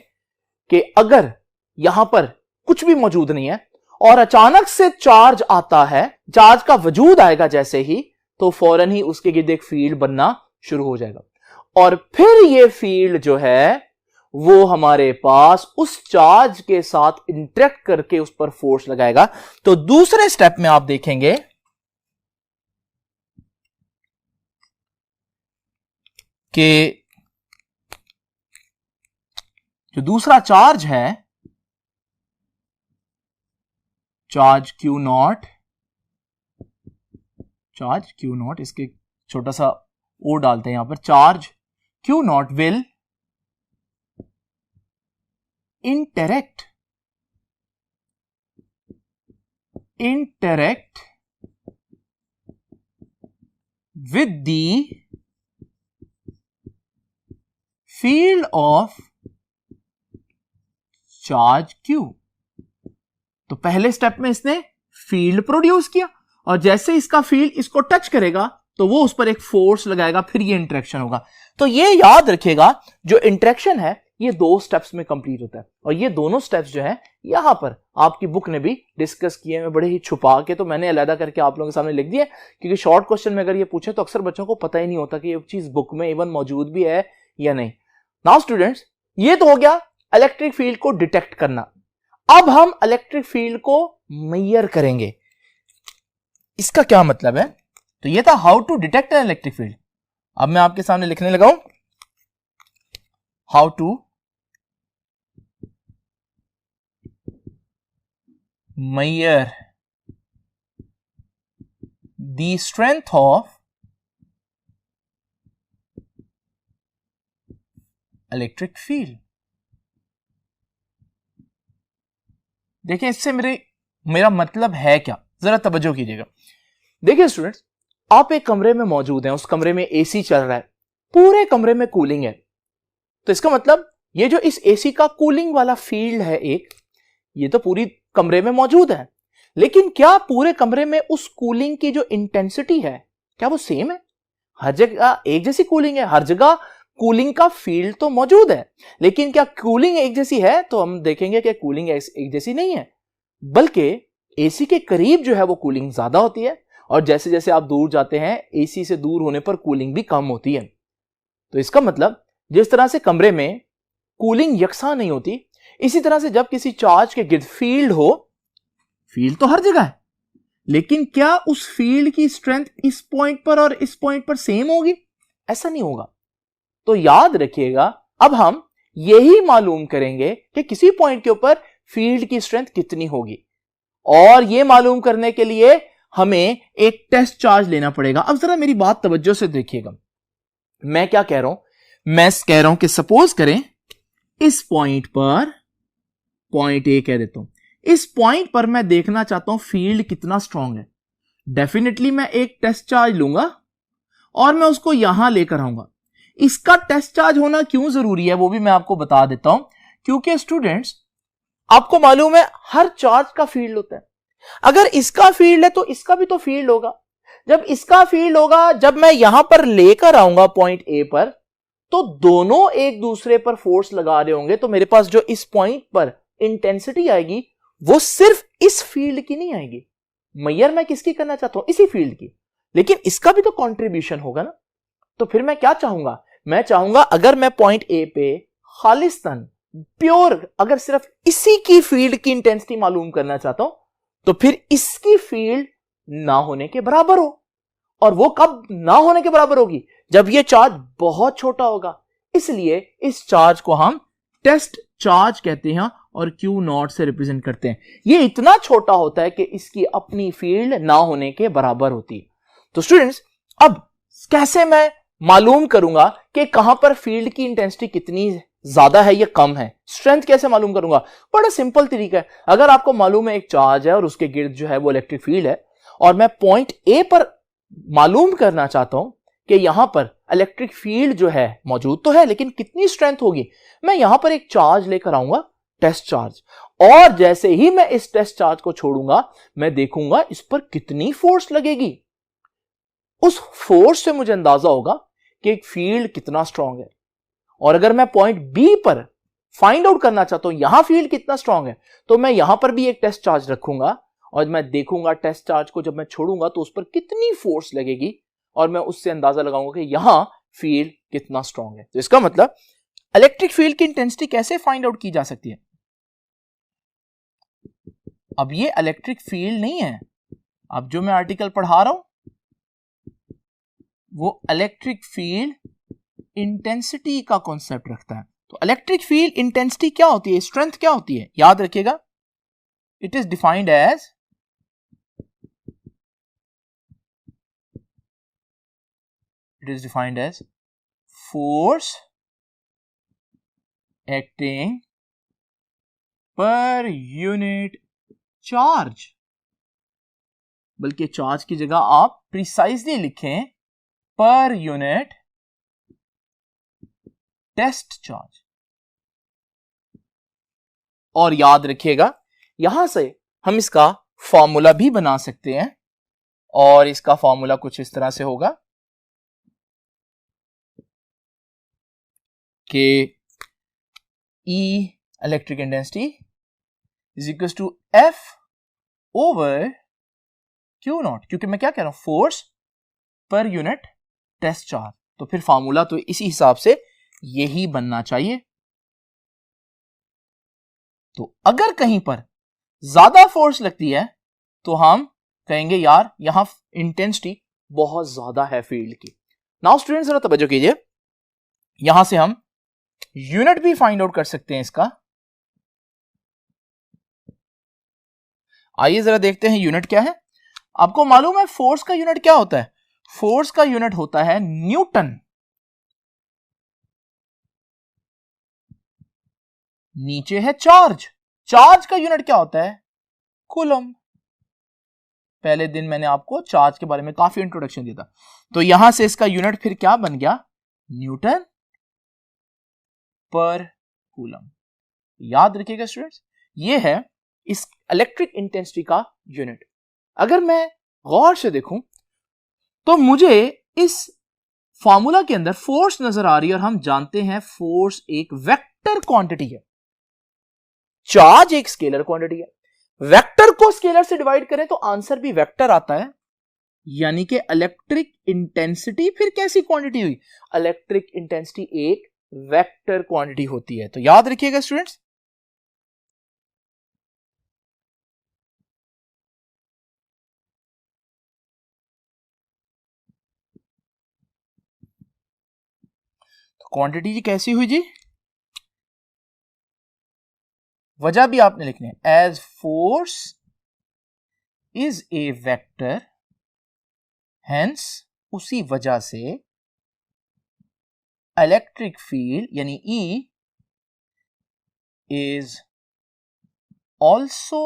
कि अगर यहां पर कुछ भी मौजूद नहीं है और अचानक से चार्ज आता है, चार्ज का वजूद आएगा जैसे ही, तो फौरन ही उसके गिर्द एक फील्ड बनना शुरू हो जाएगा, और फिर ये फील्ड जो है वो हमारे पास उस चार्ज के साथ इंटरेक्ट करके उस पर फोर्स लगाएगा। तो दूसरे स्टेप में आप देखेंगे कि जो दूसरा चार्ज है, charge Q not, charge Q not, इसके छोटा सा ओ डालते हैं यहां पर, charge Q not will interact with the field of charge Q। तो पहले स्टेप में इसने फील्ड प्रोड्यूस किया, और जैसे इसका फील्ड इसको टच करेगा तो वो उस पर एक फोर्स लगाएगा, फिर ये इंटरेक्शन होगा। तो ये याद रखिएगा, जो इंटरेक्शन है ये दो स्टेप्स में कंप्लीट होता है, और ये दोनों स्टेप्स जो हैं यहां पर आपकी बुक ने भी डिस्कस किए हैं बड़े ही छुपा के, तो मैंने अलग करके आप लोगों के सामने लिख दिया, क्योंकि शॉर्ट क्वेश्चन में अगर ये पूछे तो अक्सर बच्चों को पता ही नहीं होता कि ये चीज बुक में इवन मौजूद भी है या नहीं। नाउ स्टूडेंट्स, ये तो हो गया इलेक्ट्रिक फील्ड को डिटेक्ट करना। अब हम इलेक्ट्रिक फील्ड को मेजर करेंगे। इसका क्या मतलब है, तो ये था how to detect an electric field. अब मैं आपके सामने लिखने लगा हूं, how to measure the strength of electric field। देखिए इससे मेरा मतलब है क्या, जरा तवज्जो कीजिएगा। देखिए स्टूडेंट्स, आप एक कमरे में मौजूद हैं, उस कमरे में एसी चल रहा है, पूरे कमरे में कूलिंग है। तो इसका मतलब ये जो इस एसी का कूलिंग वाला फील्ड है एक, ये तो पूरी कमरे में मौजूद है, लेकिन क्या पूरे कमरे में उस कूलिंग की जो इंटेंसिटी है क्या वो सेम है? हर जगह एक जैसी कूलिंग है? हर जगह कूलिंग का फील्ड तो मौजूद है, लेकिन क्या कूलिंग एक जैसी है? तो हम देखेंगे कि कूलिंग एक जैसी नहीं है, बल्कि एसी के करीब जो है वो कूलिंग ज्यादा होती है, और जैसे जैसे आप दूर जाते हैं एसी से दूर होने पर कूलिंग भी कम होती है। तो इसका मतलब जिस तरह से कमरे में कूलिंग यकसा नहीं होती, इसी तरह से जब किसी चार्ज के गिर्द फील्ड हो, फील्ड तो हर जगह है, लेकिन क्या उस फील्ड की स्ट्रेंथ इस पॉइंट पर और इस पॉइंट पर सेम होगी? ऐसा नहीं होगा। तो याद रखिएगा, अब हम यही मालूम करेंगे कि किसी पॉइंट के ऊपर फील्ड की स्ट्रेंथ कितनी होगी, और यह मालूम करने के लिए हमें एक टेस्ट चार्ज लेना पड़ेगा। अब जरा मेरी बात तवज्जो से देखिएगा, मैं क्या कह रहा हूं? मैं कह रहा हूं कि सपोज करें इस पॉइंट पर, पॉइंट ए कह देता हूं, इस पॉइंट पर मैं देखना चाहता हूं फील्ड कितना स्ट्रांग है। डेफिनेटली मैं एक टेस्ट चार्ज लूंगा और मैं उसको यहां लेकर आऊंगा। इसका टेस्ट चार्ज होना क्यों जरूरी है वो भी मैं आपको बता देता हूं, क्योंकि स्टूडेंट्स आपको मालूम है हर चार्ज का फील्ड होता है। अगर इसका फील्ड है तो इसका भी तो फील्ड होगा। जब इसका फील्ड होगा, जब मैं यहां पर लेकर आऊंगा पॉइंट ए पर, तो दोनों एक दूसरे पर फोर्स लगा रहे होंगे, तो मेरे पास जो इस पॉइंट पर इंटेंसिटी आएगी वो सिर्फ इस फील्ड की नहीं आएगी। मैयर मैं किसकी करना चाहता हूं? इसी फील्ड की, लेकिन इसका भी तो कंट्रीब्यूशन होगा ना। तो फिर मैं क्या चाहूंगा? मैं चाहूंगा अगर मैं पॉइंट ए पे खालिस्तान प्योर अगर सिर्फ इसी की फील्ड की इंटेंसिटी मालूम करना चाहता हूं, तो फिर इसकी फील्ड ना होने के बराबर हो। और वो कब ना होने के बराबर होगी? जब ये चार्ज बहुत छोटा होगा। इसलिए इस चार्ज को हम टेस्ट चार्ज कहते हैं और क्यू नॉट से रिप्रेजेंट करते हैं। ये इतना छोटा होता है कि इसकी अपनी फील्ड ना होने के बराबर होती है। तो स्टूडेंट्स, अब कैसे मैं मालूम करूंगा कि कहां पर फील्ड की इंटेंसिटी कितनी ज्यादा है या कम है? स्ट्रेंथ कैसे मालूम करूंगा? बड़ा सिंपल तरीका है। अगर आपको मालूम है एक चार्ज है और उसके गिर्द जो है वो इलेक्ट्रिक फील्ड है, और मैं पॉइंट ए पर मालूम करना चाहता हूं कि यहां पर इलेक्ट्रिक फील्ड जो है मौजूद तो है, लेकिन कितनी स्ट्रेंथ होगी, मैं यहां पर एक चार्ज लेकर आऊंगा, टेस्ट चार्ज, और जैसे ही मैं इस टेस्ट चार्ज को छोड़ूंगा, मैं देखूंगा इस पर कितनी फोर्स लगेगी। उस फोर्स से मुझे अंदाजा होगा कि एक फील्ड कितना स्ट्रांग है। और अगर मैं पॉइंट बी पर फाइंड आउट करना चाहता हूं यहां फील्ड कितना स्ट्रांग है, तो मैं यहां पर भी एक टेस्ट चार्ज रखूंगा और मैं देखूंगा टेस्ट चार्ज को जब मैं छोड़ूंगा तो उस पर कितनी फोर्स लगेगी, और मैं उससे अंदाजा लगाऊंगा कि यहां फील्ड कितना स्ट्रांग है। तो इसका मतलब इलेक्ट्रिक फील्ड की इंटेंसिटी कैसे फाइंड आउट की जा सकती है? अब ये इलेक्ट्रिक फील्ड नहीं है, अब जो मैं आर्टिकल पढ़ा रहा हूं वो इलेक्ट्रिक फील्ड इंटेंसिटी का कॉन्सेप्ट रखता है। तो इलेक्ट्रिक फील्ड इंटेंसिटी क्या होती है, स्ट्रेंथ क्या होती है? याद रखिएगा, it is defined as force acting per unit charge. बल्कि चार्ज की जगह आप प्रिसाइजली लिखें पर यूनिट टेस्ट चार्ज। और याद रखिएगा, यहां से हम इसका फॉर्मूला भी बना सकते हैं, और इसका फॉर्मूला कुछ इस तरह से होगा कि E electric intensity is equal to F over Q not, क्योंकि मैं क्या कह रहा हूं, force per unit test charge. तो फिर फॉर्मूला तो इसी हिसाब से यही बनना चाहिए। तो अगर कहीं पर ज्यादा फोर्स लगती है तो हम कहेंगे यार यहां इंटेंसिटी बहुत ज्यादा है फील्ड की। नाउ स्टूडेंट्स जरा तवज्जो कीजिए, यहां से हम यूनिट भी फाइंड आउट कर सकते हैं इसका। आइए जरा देखते हैं यूनिट क्या है। आपको मालूम है फोर्स का यूनिट क्या होता है? फोर्स का यूनिट होता है न्यूटन। नीचे है चार्ज, चार्ज का यूनिट क्या होता है? कूलम। पहले दिन मैंने आपको चार्ज के बारे में काफी इंट्रोडक्शन दिया था, तो यहां से इसका यूनिट फिर क्या बन गया? न्यूटन पर कूलम। याद रखिएगा स्टूडेंट्स, ये है इस इलेक्ट्रिक इंटेंसिटी का यूनिट। अगर मैं गौर से देखूं तो मुझे इस फॉर्मूला के अंदर फोर्स नजर आ रही है, और हम जानते हैं फोर्स एक वेक्टर क्वांटिटी है, चार्ज एक स्केलर क्वांटिटी है। वेक्टर को स्केलर से डिवाइड करें तो आंसर भी वेक्टर आता है, यानी कि इलेक्ट्रिक इंटेंसिटी फिर कैसी क्वांटिटी हुई? इलेक्ट्रिक इंटेंसिटी एक वेक्टर क्वांटिटी होती है। तो याद रखिएगा स्टूडेंट्स, तो क्वांटिटी जी कैसी हुई जी? वजह भी आपने लिखनी है, as force is a vector, hence उसी वजह से इलेक्ट्रिक फील्ड यानी E is also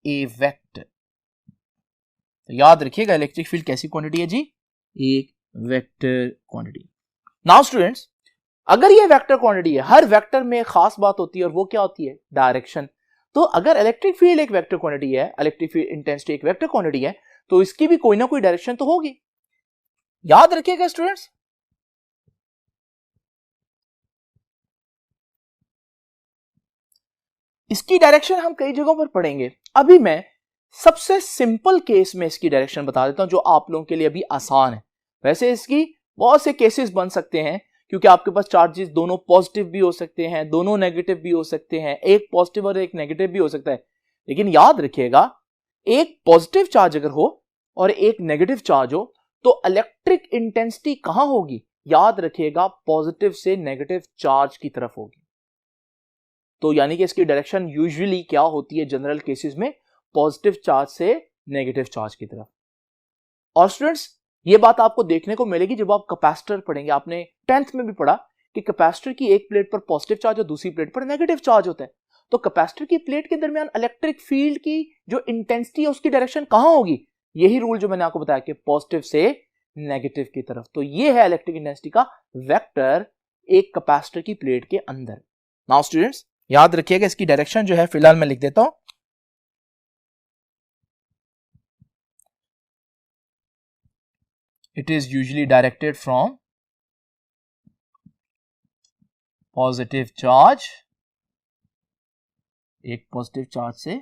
a vector. तो याद रखिएगा इलेक्ट्रिक फील्ड कैसी क्वांटिटी है जी? एक वेक्टर क्वांटिटी। नाउ स्टूडेंट्स, अगर ये वेक्टर क्वांटिटी है, हर वेक्टर में एक खास बात होती है, और वो क्या होती है? डायरेक्शन। तो अगर इलेक्ट्रिक फील्ड एक वेक्टर क्वांटिटी है, इलेक्ट्रिक फील्ड इंटेंसिटी एक वेक्टर क्वांटिटी है, तो इसकी भी कोई ना कोई डायरेक्शन तो होगी। याद रखिएगा स्टूडेंट्स, इसकी डायरेक्शन हम कई जगहों पर पढ़ेंगे। अभी मैं सबसे सिंपल केस में इसकी डायरेक्शन बता देता हूं, जो आप लोगों के लिए अभी आसान है। वैसे इसकी बहुत से केसेस बन सकते हैं, क्योंकि आपके पास चार्जेस दोनों पॉजिटिव भी हो सकते हैं, दोनों नेगेटिव भी हो सकते हैं, एक पॉजिटिव और एक नेगेटिव भी हो सकता है। लेकिन याद रखिएगा, एक पॉजिटिव चार्ज अगर हो और एक नेगेटिव चार्ज हो, तो इलेक्ट्रिक इंटेंसिटी कहां होगी? याद रखिएगा, पॉजिटिव से नेगेटिव चार्ज की तरफ होगी। तो यानी कि इसकी डायरेक्शन यूजुअली क्या होती है जनरल केसेस में? पॉजिटिव चार्ज से नेगेटिव चार्ज की तरफ। और स्टूडेंट्स, ये बात आपको देखने को मिलेगी जब आप कैपेसिटर पढ़ेंगे। आपने 10th में भी पढ़ा कि कैपेसिटर की एक प्लेट पर पॉजिटिव चार्ज और दूसरी प्लेट पर नेगेटिव चार्ज होता है। तो कैपेसिटर की प्लेट के दरमियान इलेक्ट्रिक फील्ड की जो इंटेंसिटी है उसकी डायरेक्शन कहां होगी? यही रूल जो मैंने आपको बताया कि पॉजिटिव से नेगेटिव की तरफ। तो ये है इलेक्ट्रिक इंटेंसिटी का वेक्टर एक कैपेसिटर की प्लेट के अंदर। नाउ स्टूडेंट्स, याद रखिएगा इसकी डायरेक्शन जो है फिलहाल मैं लिख देता हूं। It is usually directed from positive charge, एक पॉजिटिव चार्ज से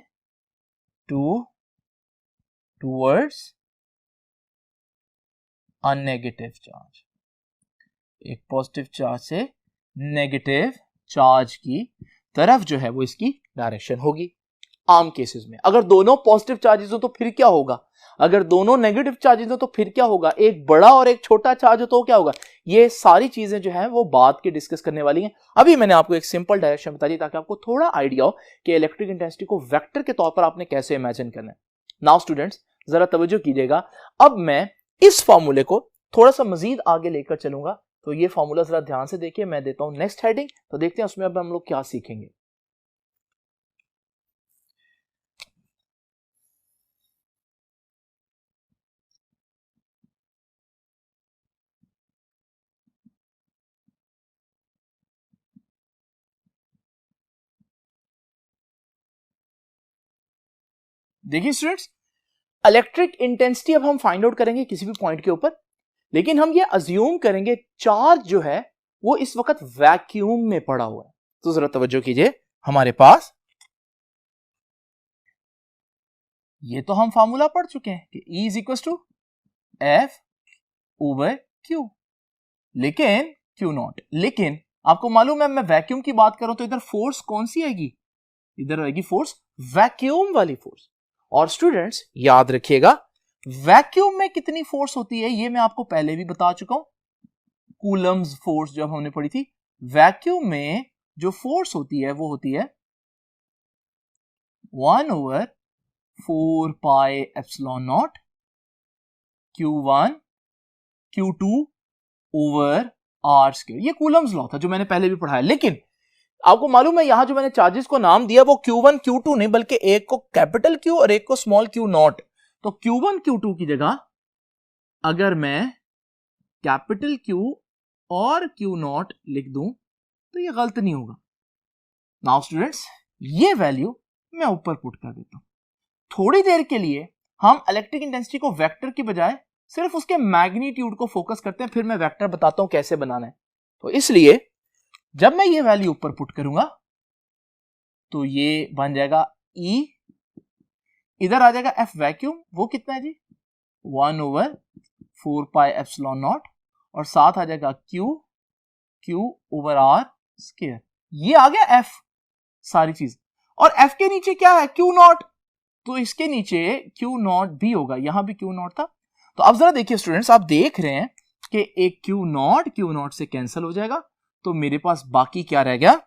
towards a negative चार्ज, एक पॉजिटिव चार्ज से नेगेटिव चार्ज की तरफ जो है वो इसकी डायरेक्शन होगी। आम केसेस में अगर दोनों पॉजिटिव चार्जेस हो तो फिर क्या होगा? अगर दोनों नेगेटिव चार्जेस हो तो फिर क्या होगा? एक बड़ा और एक छोटा चार्ज हो तो क्या होगा? ये सारी चीजें जो है वो बाद के डिस्कस करने वाली हैं। अभी मैंने आपको एक सिंपल डायरेक्शन बता दी ताकि आपको थोड़ा आइडिया हो कि इलेक्ट्रिक इंटेंसिटी को वेक्टर के तौर पर आपने कैसे इमेजिन करना है। नाउ स्टूडेंट्स, जरा तवज्जो कीजिएगा। अब मैं इस फॉर्मूले को थोड़ा सा मजीद आगे लेकर चलूंगा, तो ये फॉर्मूला जरा ध्यान से देखिए। मैं देता हूं नेक्स्ट हेडिंग, तो देखते हैं उसमें अब हम लोग क्या सीखेंगे। देखिए स्टूडेंट्स, इलेक्ट्रिक इंटेंसिटी अब हम फाइंड आउट करेंगे किसी भी पॉइंट के ऊपर, लेकिन हम ये अज्यूम करेंगे चार्ज जो है वो इस वक्त वैक्यूम में पड़ा हुआ है। तो जरा तवज्जो कीजिए, हमारे पास ये तो हम फार्मूला पढ़ चुके हैं कि E is equal to F over Q, लेकिन क्यू नॉट। लेकिन आपको मालूम है मैं वैक्यूम की बात करूं तो इधर फोर्स कौन सी आएगी? इधर आएगी फोर्स वैक्यूम वाली फोर्स। और स्टूडेंट्स याद रखिएगा, वैक्यूम में कितनी फोर्स होती है ये मैं आपको पहले भी बता चुका हूं, कूलम्स फोर्स जब हमने पढ़ी थी। वैक्यूम में जो फोर्स होती है वो होती है 1/4 pi epsilon not Q1 Q2 over R square. ये कूलम्स लॉ था जो मैंने पहले भी पढ़ाया। लेकिन आपको मालूम है यहां जो मैंने चार्जेस को नाम दिया वो Q1 Q2 नहीं, बल्कि एक को कैपिटल Q और एक को स्मॉल Q नॉट। तो Q1 Q2 की जगह अगर मैं कैपिटल Q और Q नॉट लिख दूं तो ये गलत नहीं होगा। नाउ स्टूडेंट्स, ये वैल्यू मैं ऊपर पुट कर देता हूं। थोड़ी देर के लिए हम इलेक्ट्रिक इंटेंसिटी को वेक्टर की बजाय सिर्फ उसके मैग्नीट्यूड को फोकस करते हैं, फिर मैं वेक्टर बताता हूं कैसे बनाना है। तो इसलिए जब मैं ये वैल्यू ऊपर पुट करूंगा तो ये बन जाएगा E, इधर आ जाएगा F वैक्यूम, वो कितना है जी 1/4πε0, और साथ आ जाएगा Q/R स्क्वायर। ये आ गया F सारी चीज, और F के नीचे क्या है Q नॉट, तो इसके नीचे Q नॉट भी होगा, यहां भी Q नॉट था। तो अब जरा देखिए स्टूडेंट्स, आप देख रहे हैं कि एक Q नॉट से कैंसिल हो जाएगा, तो मेरे पास बाकी क्या रह गया,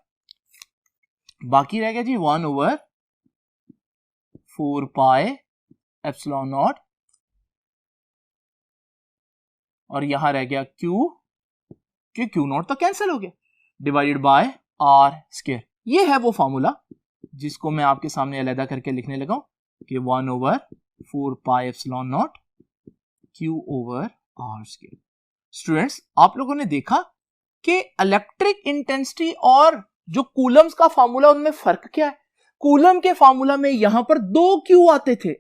बाकी रह गया जी 1/4πε0, और यहां रह गया Q नॉट तो कैंसिल हो गया, डिवाइडेड बाय R स्क्वायर। ये है वो फॉर्मूला जिसको मैं आपके सामने अलग करके लिखने लगा हूं कि 1/4πε0 Q/R स्क्वायर। स्टूडेंट्स, आप लोगों ने देखा कि इलेक्ट्रिक इंटेंसिटी और जो कूलम्स का फॉर्मूला उनमें फर्क क्या है। कूलम के फॉर्मूला में यहां पर 2 Q आते थे,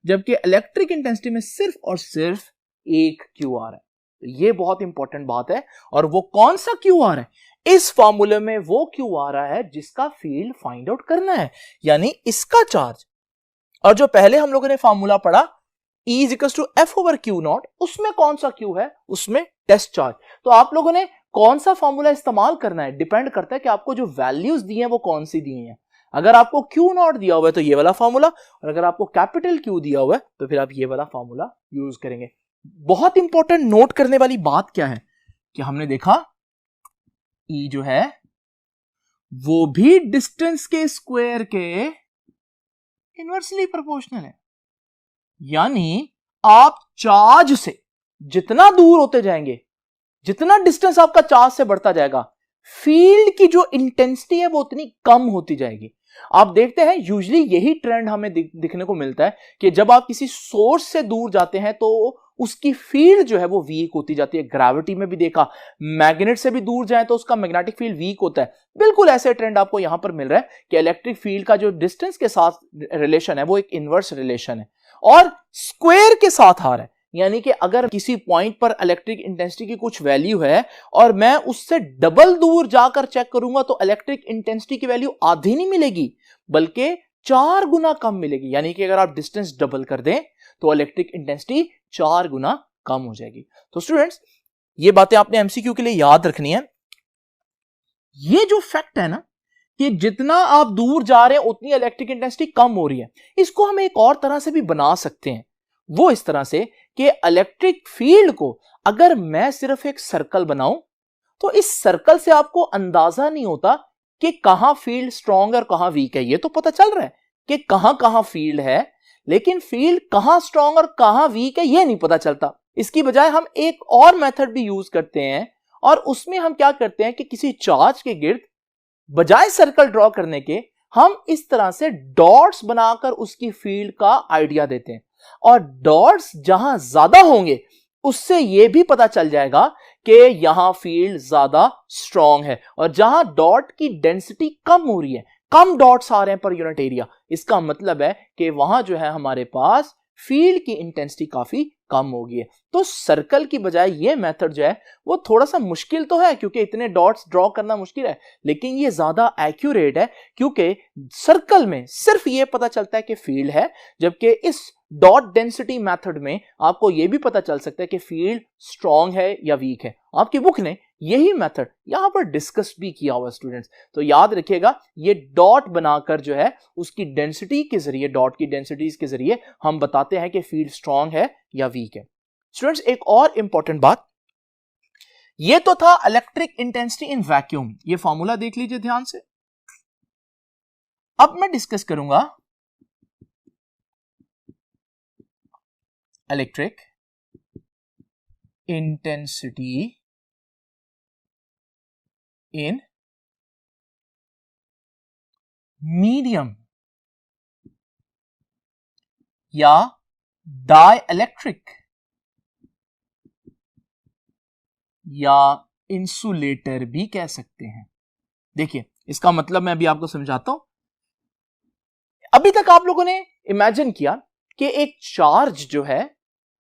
जबकि इलेक्ट्रिक इंटेंसिटी में सिर्फ और सिर्फ एक Q आ रहा है। तो ये बहुत इंपॉर्टेंट बात है। और वो कौन सा Q आ रहा है, इस फॉर्मूले में वो Q आ रहा है जिसका फील्ड फाइंड आउट करना है, यानी इसका चार्ज। और जो पहले हम लोगों ने फॉर्मूला पढ़ा E = F/Q0, उसमें कौन सा Q है, उसमें टेस्ट चार्ज। तो आप लोगों ने कौन सा फॉर्मूला इस्तेमाल करना है डिपेंड करता है कि आपको जो वैल्यूज दी हैं वो कौन सी दी हैं। अगर आपको Q0 दिया हुआ है तो ये वाला फॉर्मूला, और अगर आपको कैपिटल Q दिया हुआ है तो फिर आप ये वाला फॉर्मूला यूज करेंगे। बहुत इंपॉर्टेंट नोट करने वाली बात क्या है कि हमने देखा E जो है वो भी डिस्टेंस के स्क्वायर के इनवर्सली प्रोपोर्शनल है, यानी आप चार्ज से जितना दूर होते जाएंगे, जितना डिस्टेंस आपका चार्ज से बढ़ता जाएगा, फील्ड की जो इंटेंसिटी है वो उतनी कम होती जाएगी। आप देखते हैं यूजुअली यही ट्रेंड हमें दिखने को मिलता है कि जब आप किसी सोर्स से दूर जाते हैं तो उसकी फील्ड जो है वो वीक होती जाती है। ग्रेविटी में भी देखा, मैग्नेट से भी दूर जाए तो उसका मैग्नेटिक फील्ड वीक होता है। बिल्कुल ऐसे ट्रेंड आपको यहां पर मिल रहा है कि इलेक्ट्रिक फील्ड का जो डिस्टेंस के साथ रिलेशन है वो एक इनवर्स रिलेशन है और स्क्वायर के साथ आ रहा है। यानी कि अगर किसी पॉइंट पर इलेक्ट्रिक इंटेंसिटी की कुछ वैल्यू है और मैं उससे डबल दूर जाकर चेक करूंगा तो इलेक्ट्रिक इंटेंसिटी की वैल्यू आधी नहीं मिलेगी बल्कि 4 गुना कम मिलेगी। यानी कि अगर आप डिस्टेंस डबल कर दें तो इलेक्ट्रिक इंटेंसिटी 4 गुना कम हो जाएगी। तो स्टूडेंट्स, ये बातें आपने एमसीक्यू के लिए याद रखनी है। ये जो फैक्ट है ना कि जितना आप दूर जा रहे हैं उतनी इलेक्ट्रिक इंटेंसिटी कम हो रही है, इसको हम एक और तरह से भी बना सकते हैं। वो इस तरह से कि इलेक्ट्रिक फील्ड को अगर मैं सिर्फ एक सर्कल बनाऊं तो इस सर्कल से आपको अंदाजा नहीं होता कि कहां फील्ड स्ट्रांग और कहां वीक है। ये तो पता चल रहा है कि कहां कहां फील्ड है, लेकिन फील्ड कहां स्ट्रांग और कहां वीक है ये नहीं पता चलता। इसकी बजाय हम एक और मेथड भी यूज करते हैं और उसमें हम क्या करते हैं कि किसी चार्ज के गिर्द बजाय सर्कल ड्रॉ करने के हम इस तरह से डॉट्स बनाकर उसकी फील्ड का आइडिया देते हैं। और डॉट्स जहां ज्यादा होंगे उससे यह भी पता चल जाएगा कि यहां फील्ड ज्यादा स्ट्रांग है, और जहां डॉट की डेंसिटी कम हो रही है, कम डॉट्स आ रहे हैं पर यूनिट एरिया, इसका मतलब है कि वहां जो है हमारे पास फील्ड की इंटेंसिटी काफी कम हो गई है। तो सर्कल की बजाय ये मेथड जो है वो थोड़ा सा मुश्किल तो है क्योंकि इतने डॉट्स ड्रॉ करना मुश्किल है, लेकिन ये ज्यादा एक्यूरेट है क्योंकि सर्कल में सिर्फ ये पता चलता है कि फील्ड है, जबकि इस डॉट डेंसिटी मेथड में आपको यह भी पता चल सकता है कि फील्ड स्ट्रांग है या वीक है। आपकी बुक ने यही मेथड यहां पर डिस्कस भी किया हुआ स्टूडेंट्स, तो याद रखिएगा ये डॉट बनाकर जो है उसकी डेंसिटी के जरिए, डॉट की डेंसिटीज के जरिए हम बताते हैं कि फील्ड स्ट्रांग है या वीक है। स्टूडेंट्स, एक और इंपॉर्टेंट बात, ये तो था इलेक्ट्रिक इंटेंसिटी इन वैक्यूम, ये फॉर्मूला देख लीजिए ध्यान से। अब मैं डिस्कस करूंगा इलेक्ट्रिक इंटेंसिटी इन मीडियम या डाइइलेक्ट्रिक या इंसुलेटर भी कह सकते हैं। देखिए इसका मतलब मैं अभी आपको समझाता हूं। अभी तक आप लोगों ने इमेजिन किया कि एक चार्ज जो है,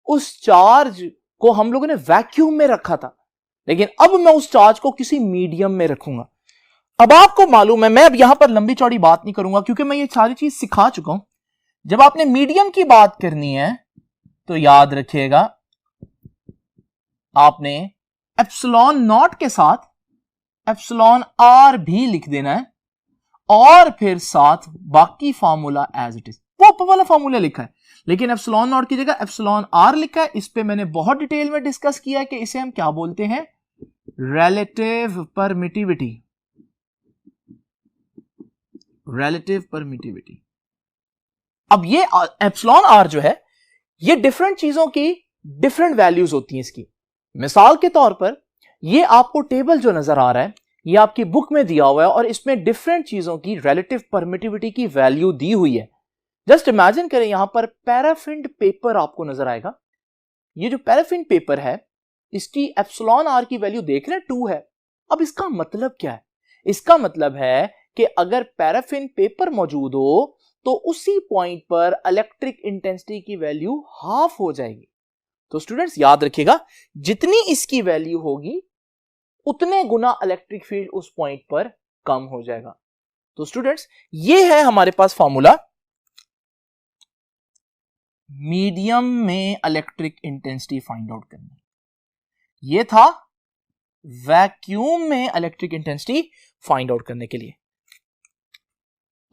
उस चार्ज को हम लोगों ने वैक्यूम में रखा था, लेकिन अब मैं उस चार्ज को किसी मीडियम में रखूंगा। अब आपको मालूम है, मैं अब यहां पर लंबी चौड़ी बात नहीं करूंगा क्योंकि मैं ये सारी चीज सिखा चुका हूं। जब आपने मीडियम की बात करनी है तो याद रखिएगा आपने एप्सिलॉन नॉट के साथ एप्सिलॉन आर भी लिख देना है और फिर साथ बाकी फार्मूला एज इट इज, वो ऊपर वाला फार्मूला लिखा है, लेकिन एप्सिलॉन नॉट की जगह एप्सिलॉन आर लिखा है। इस पे मैंने बहुत डिटेल में डिस्कस किया है कि इसे हम क्या बोलते हैं, रिलेटिव परमिटिविटी। Relative permittivity. अब ये एप्सिलॉन आर जो है, ये डिफरेंट चीजों की डिफरेंट वैल्यूज होती हैं इसकी। मिसाल के तौर पर ये आपको टेबल जो नजर आ रहा है, ये आपकी बुक में दिया हुआ है और इसमें डिफरेंट चीजों की रिलेटिव परमिटिविटी की वैल्यू दी हुई है। जस्ट इमेजिन करें, यहां पर पैराफिन पेपर आपको नजर आएगा। ये जो पैराफिन पेपर है, इसकी एप्सिलॉन आर की वैल्यू देख रहे हैं 2 है। अब इसका मतलब क्या है? इसका मतलब है कि अगर पैराफिन पेपर मौजूद हो तो उसी पॉइंट पर इलेक्ट्रिक इंटेंसिटी की वैल्यू हाफ हो जाएगी। तो स्टूडेंट्स याद रखिएगा, जितनी इसकी वैल्यू होगी उतने गुना इलेक्ट्रिक फील्ड उस पॉइंट पर कम हो जाएगा। तो स्टूडेंट्स ये है हमारे पास फॉर्मूला मीडियम में इलेक्ट्रिक इंटेंसिटी फाइंड आउट करनी। ये था वैक्यूम में इलेक्ट्रिक इंटेंसिटी फाइंड आउट करने के लिए।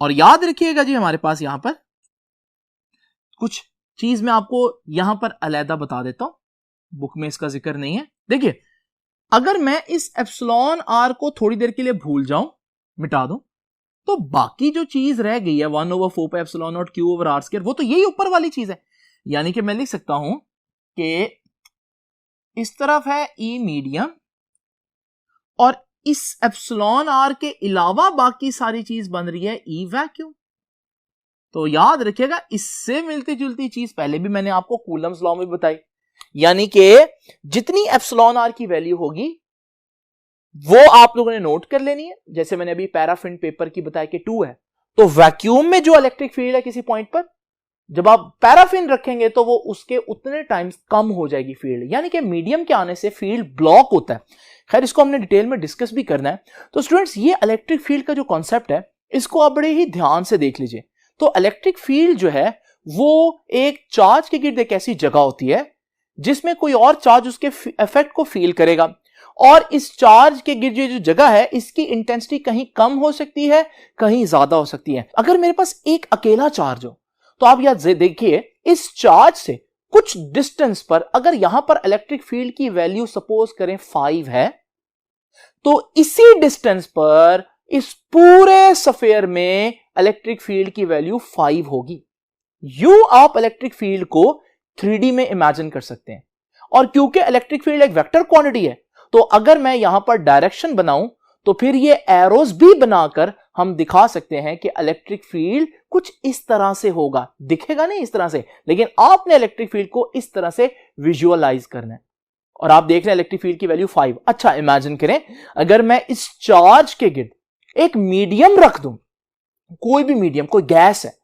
और याद रखिएगा जी, हमारे पास यहां पर कुछ चीज मैं आपको यहां पर अलहदा बता देता हूं, बुक में इसका जिक्र नहीं है। देखिए, अगर मैं इस एप्सिलॉन आर को थोड़ी देर के लिए भूल जाऊं, मिटा दूं, तो बाकी जो चीज रह गई है 1/4 पे epsilon naught q over r square, वो तो यही ऊपर वाली चीज है। यानी कि मैं लिख सकता हूं कि इस तरफ है ई मीडियम और इस एप्सिलॉन आर के अलावा बाकी सारी चीज बन रही है ई वैक्यूम। तो याद रखिएगा, इससे मिलती जुलती चीज पहले भी मैंने आपको कूलम्स लॉ में बताई, यानी कि जितनी एप्सिलॉन आर की वैल्यू होगी वो आप लोगों ने नोट कर लेनी है। जैसे मैंने अभी पैराफिन पेपर की बताया कि 2 है, तो वैक्यूम में जो इलेक्ट्रिक फील्ड है किसी पॉइंट पर, जब आप पैराफिन रखेंगे तो वो उसके उतने टाइम्स कम हो जाएगी फील्ड, यानी कि मीडियम के आने से फील्ड ब्लॉक होता है। खैर, इसको हमने डिटेल में डिस्कस भी करना है। तो स्टूडेंट्स, ये इलेक्ट्रिक फील्ड का जो कॉन्सेप्ट है, इसको आप बड़े ही ध्यान से देख लीजिए। तो इलेक्ट्रिक फील्ड जो है वो एक चार्ज के गिर्द एक ऐसी जगह होती है जिसमें कोई और चार्ज उसके इफेक्ट को फील करेगा, और इस चार्ज के गिर्द जो जगह है, इसकी इंटेंसिटी कहीं कम हो सकती है, कहीं ज्यादा हो सकती है। अगर मेरे पास एक अकेला चार्ज हो तो आप याद देखिए, इस चार्ज से कुछ डिस्टेंस पर अगर यहां पर इलेक्ट्रिक फील्ड की वैल्यू सपोज करें 5 है, तो इसी डिस्टेंस पर इस पूरे स्फीयर में इलेक्ट्रिक फील्ड की वैल्यू 5 होगी। यू आप इलेक्ट्रिक फील्ड को 3D में इमेजिन कर सकते हैं। और क्योंकि इलेक्ट्रिक फील्ड एक वेक्टर क्वांटिटी है, तो अगर मैं यहां पर डायरेक्शन बनाऊं तो फिर ये एरोज भी बनाकर हम दिखा सकते हैं कि इलेक्ट्रिक फील्ड कुछ इस तरह से होगा। दिखेगा नहीं इस तरह से, लेकिन आपने इलेक्ट्रिक फील्ड को इस तरह से विजुअलाइज करना है। और आप देख रहे हैं इलेक्ट्रिक फील्ड की वैल्यू 5। अच्छा, इमेजिन करें अगर मैं इस चार्ज के गिर्द एक मीडियम रख दूं, कोई भी मीडियम, कोई गैस है,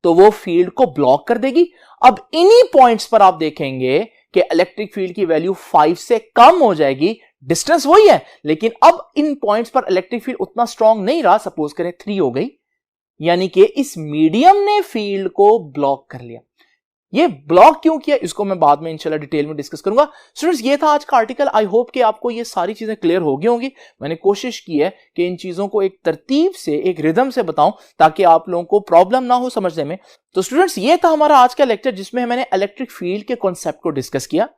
तो वो फील्ड को ब्लॉक कर देगी। अब इन्हीं पॉइंट्स पर आप देखेंगे कि इलेक्ट्रिक फील्ड की वैल्यू 5 से कम हो जाएगी। डिस्टेंस वही है, लेकिन अब इन पॉइंट्स पर इलेक्ट्रिक फील्ड उतना स्ट्रांग नहीं रहा। सपोज करें 3 हो गई, यानी कि इस मीडियम ने फील्ड को ब्लॉक कर लिया। ये ब्लॉक क्यों किया, इसको मैं बाद में इंशाल्लाह डिटेल में डिस्कस करूंगा। स्टूडेंट्स, ये था आज का आर्टिकल। आई होप कि आपको ये सारी चीजें क्लियर हो गई होंगी। मैंने कोशिश की है कि इन चीजों को एक तरतीब से, एक रिदम से बताऊं, ताकि आप लोगों को प्रॉब्लम ना हो समझने में। तो स्टूडेंट्स, ये था हमारा आज का लेक्चर, जिसमें मैंने इलेक्ट्रिक फील्ड के कॉन्सेप्ट को डिस्कस किया।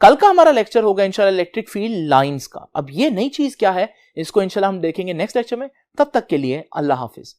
कल का हमारा लेक्चर होगा इंशाल्लाह इलेक्ट्रिक फील्ड लाइंस का। अब ये नई चीज क्या है, इसको इंशाल्लाह हम देखेंगे नेक्स्ट लेक्चर में। तब तक के लिए अल्लाह हाफिज।